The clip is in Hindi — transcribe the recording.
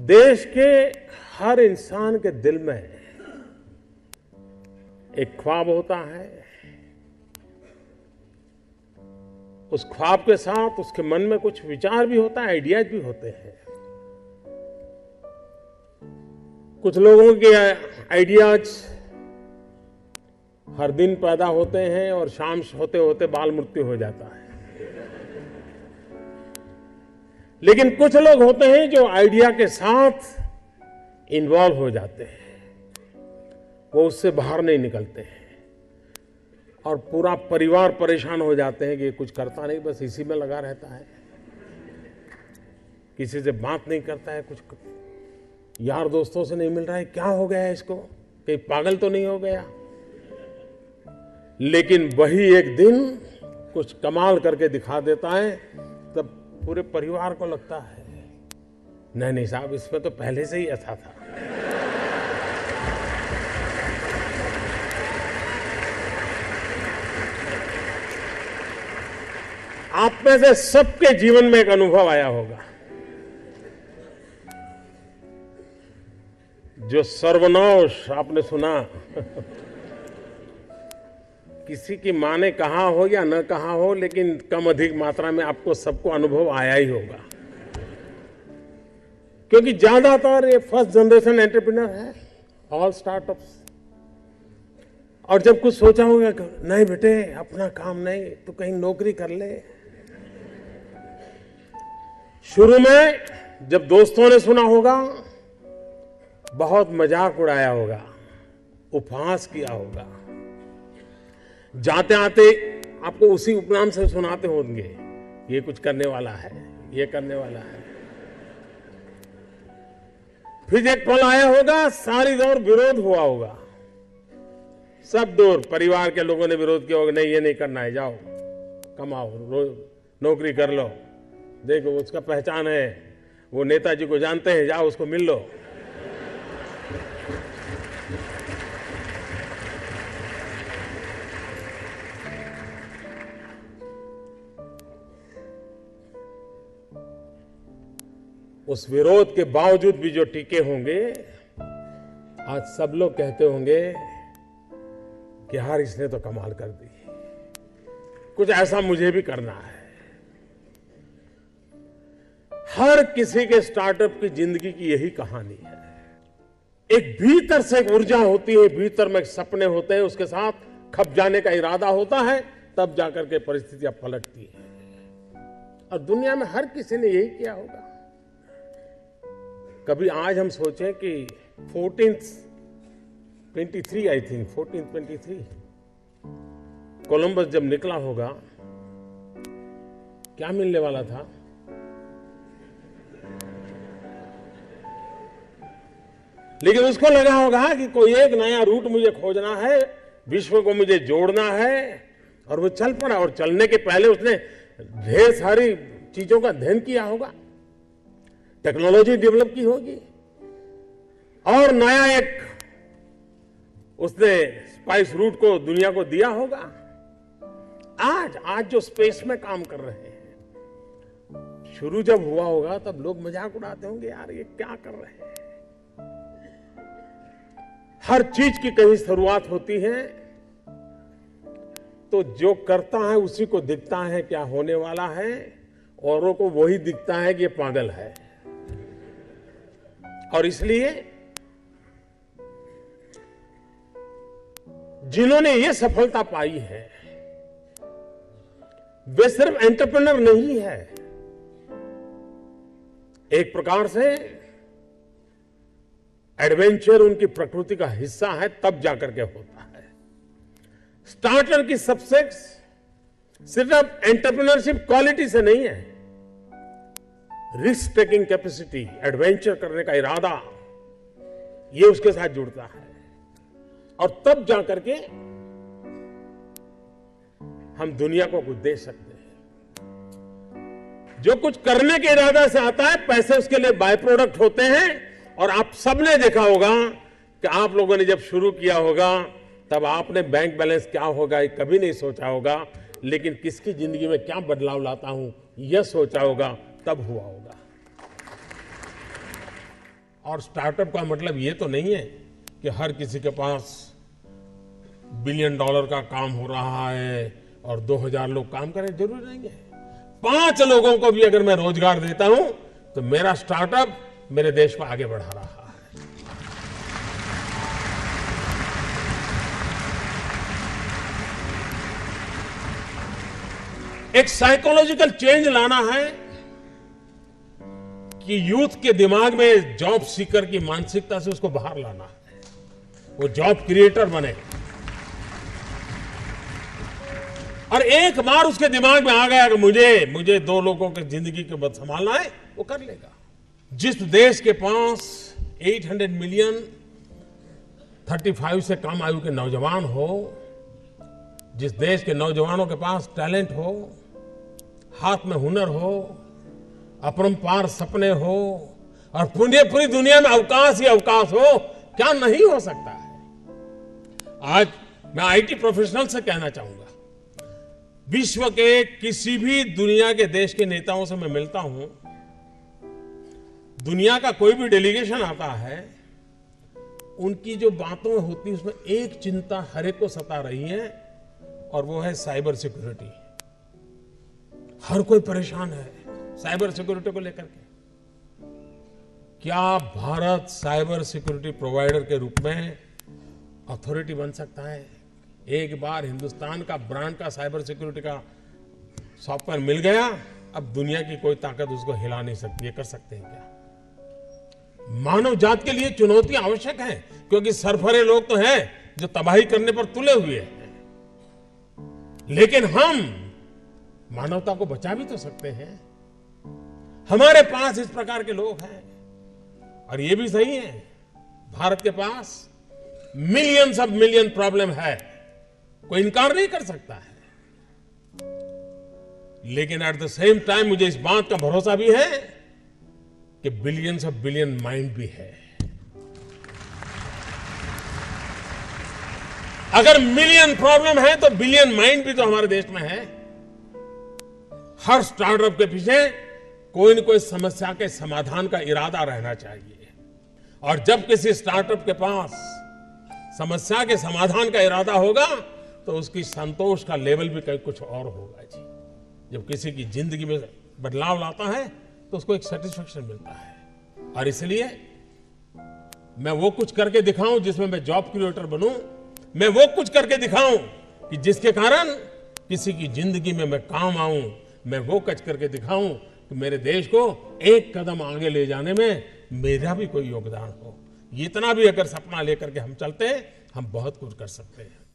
देश के हर इंसान के दिल में एक ख्वाब होता है। उस ख्वाब के साथ उसके मन में कुछ विचार भी होता है, आइडियाज भी होते हैं। कुछ लोगों के आइडियाज हर दिन पैदा होते हैं और शाम होते होते बाल मृत्यु हो जाता है। लेकिन कुछ लोग होते हैं जो आइडिया के साथ इन्वॉल्व हो जाते हैं, वो उससे बाहर नहीं निकलते हैं और पूरा परिवार परेशान हो जाते हैं कि ये कुछ करता नहीं, बस इसी में लगा रहता है, किसी से बात नहीं करता है, कुछ यार दोस्तों से नहीं मिल रहा है, क्या हो गया है इसको, कहीं पागल तो नहीं हो गया। लेकिन वही एक दिन कुछ कमाल करके दिखा देता है, तब पूरे परिवार को लगता है नहीं नहीं साहब, इसमें तो पहले से ही ऐसा था। आप में से सबके जीवन में एक अनुभव आया होगा, जो सर्वनाश आपने सुना। किसी की मां ने कहा हो या न कहा हो, लेकिन कम अधिक मात्रा में आपको सबको अनुभव आया ही होगा, क्योंकि ज्यादातर ये फर्स्ट जनरेशन एंटरप्रेन्योर है, ऑल स्टार्टअप्स। और जब कुछ सोचा होगा, नहीं बेटे अपना काम नहीं, तो कहीं नौकरी कर ले। शुरू में जब दोस्तों ने सुना होगा, बहुत मजाक उड़ाया होगा, उपहास किया होगा, जाते आते आपको उसी उपनाम से सुनाते होंगे, ये कुछ करने वाला है, ये करने वाला है। फिर एक पल आया होगा, सारी दौर विरोध हुआ होगा, सब दौर परिवार के लोगों ने विरोध किया होगा, नहीं ये नहीं करना है, जाओ कमाओ, नौकरी कर लो, देखो उसका पहचान है, वो नेताजी को जानते हैं, जाओ उसको मिल लो। उस विरोध के बावजूद भी जो टिके होंगे, आज सब लोग कहते होंगे कि यार इसने तो कमाल कर दी, कुछ ऐसा मुझे भी करना है। हर किसी के स्टार्टअप की जिंदगी की यही कहानी है। एक भीतर से एक ऊर्जा होती है, भीतर में सपने होते हैं, उसके साथ खप जाने का इरादा होता है, तब जाकर के परिस्थितियां पलटती है। और दुनिया में हर किसी ने यही किया होगा। कभी आज हम सोचें कि 1423 आई थिंक 1423 कोलंबस जब निकला होगा, क्या मिलने वाला था? लेकिन उसको लगा होगा कि कोई एक नया रूट मुझे खोजना है, विश्व को मुझे जोड़ना है, और वो चल पड़ा। और चलने के पहले उसने ढेर सारी चीजों का अध्ययन किया होगा, टेक्नोलॉजी डेवलप की होगी, और नया एक उसने स्पाइस रूट को दुनिया को दिया होगा। आज जो स्पेस में काम कर रहे हैं, शुरू जब हुआ होगा तब लोग मजाक उड़ाते होंगे, यार ये क्या कर रहे हैं। हर चीज की कहीं शुरुआत होती है, तो जो करता है उसी को दिखता है क्या होने वाला है, औरों को वही दिखता है कि ये पागल है। और इसलिए जिन्होंने ये सफलता पाई है, वे सिर्फ एंटरप्रेन्योर नहीं है, एक प्रकार से एडवेंचर उनकी प्रकृति का हिस्सा है, तब जाकर के होता है। स्टार्टर की सक्सेस सिर्फ एंटरप्रेन्योरशिप क्वालिटी से नहीं है, रिस्क टेकिंग कैपेसिटी, एडवेंचर करने का इरादा, ये उसके साथ जुड़ता है। और तब जाकर के हम दुनिया को कुछ दे सकते हैं। जो कुछ करने के इरादा से आता है, पैसे उसके लिए बाय प्रोडक्ट होते हैं। और आप सबने देखा होगा कि आप लोगों ने जब शुरू किया होगा, तब आपने बैंक बैलेंस क्या होगा ये कभी नहीं सोचा होगा, लेकिन किसकी जिंदगी में क्या बदलाव लाता हूं यह सोचा होगा, तब हुआ होगा। और स्टार्टअप का मतलब ये तो नहीं है कि हर किसी के पास $1 बिलियन का काम हो रहा है और 2000 लोग काम करें, जरूरी नहीं है। 5 लोगों को भी अगर मैं रोजगार देता हूं तो मेरा स्टार्टअप मेरे देश को आगे बढ़ा रहा है। एक साइकोलॉजिकल चेंज लाना है कि यूथ के दिमाग में जॉब सीकर की मानसिकता से उसको बाहर लाना है, वो जॉब क्रिएटर बने। और एक बार उसके दिमाग में आ गया कि मुझे 2 लोगों की जिंदगी के बाद संभालना है, वो कर लेगा। जिस देश के पास 800 मिलियन 35 से कम आयु के नौजवान हो, जिस देश के नौजवानों के पास टैलेंट हो, हाथ में हुनर हो, अपरंपार सपने हो और पूरी दुनिया में अवकाश ही अवकाश हो, क्या नहीं हो सकता है। आज मैं आईटी प्रोफेशनल से कहना चाहूंगा, विश्व के किसी भी दुनिया के देश के नेताओं से मैं मिलता हूं, दुनिया का कोई भी डेलीगेशन आता है, उनकी जो बातों होती है उसमें एक चिंता हर एक को सता रही है और वो है साइबर सिक्योरिटी। हर कोई परेशान है साइबर सिक्योरिटी को लेकर के। क्या भारत साइबर सिक्योरिटी प्रोवाइडर के रूप में अथॉरिटी बन सकता है? एक बार हिंदुस्तान का ब्रांड का साइबर सिक्योरिटी का सॉफ्टवेयर मिल गया, अब दुनिया की कोई ताकत उसको हिला नहीं सकती। ये कर सकते हैं क्या? मानव जात के लिए चुनौती आवश्यक है, क्योंकि सरफरे लोग तो हैं जो तबाही करने पर तुले हुए हैं, लेकिन हम मानवता को बचा भी तो सकते हैं। हमारे पास इस प्रकार के लोग हैं और ये भी सही है, भारत के पास मिलियंस ऑफ मिलियन प्रॉब्लम है, कोई इनकार नहीं कर सकता है। लेकिन एट द सेम टाइम मुझे इस बात का भरोसा भी है कि बिलियंस ऑफ बिलियन माइंड भी है। अगर मिलियन प्रॉब्लम है तो बिलियन माइंड भी तो हमारे देश में है। हर स्टार्टअप के पीछे कोई न कोई समस्या के समाधान का इरादा रहना चाहिए, और जब किसी स्टार्टअप के पास समस्या के समाधान का इरादा होगा तो उसकी संतोष का लेवल भी कहीं कुछ और होगा जी। जब किसी की जिंदगी में बदलाव लाता है तो उसको एक सेटिस्फेक्शन मिलता है। और इसलिए मैं वो कुछ करके दिखाऊं जिसमें मैं जॉब क्रिएटर बनूं, मैं वो कुछ करके दिखाऊं कि जिसके कारण किसी की जिंदगी में मैं काम आऊं, मैं वो कुछ करके दिखाऊं कि मेरे देश को एक कदम आगे ले जाने में मेरा भी कोई योगदान हो। इतना भी अगर सपना लेकर के हम चलते हैं, हम बहुत कुछ कर सकते हैं।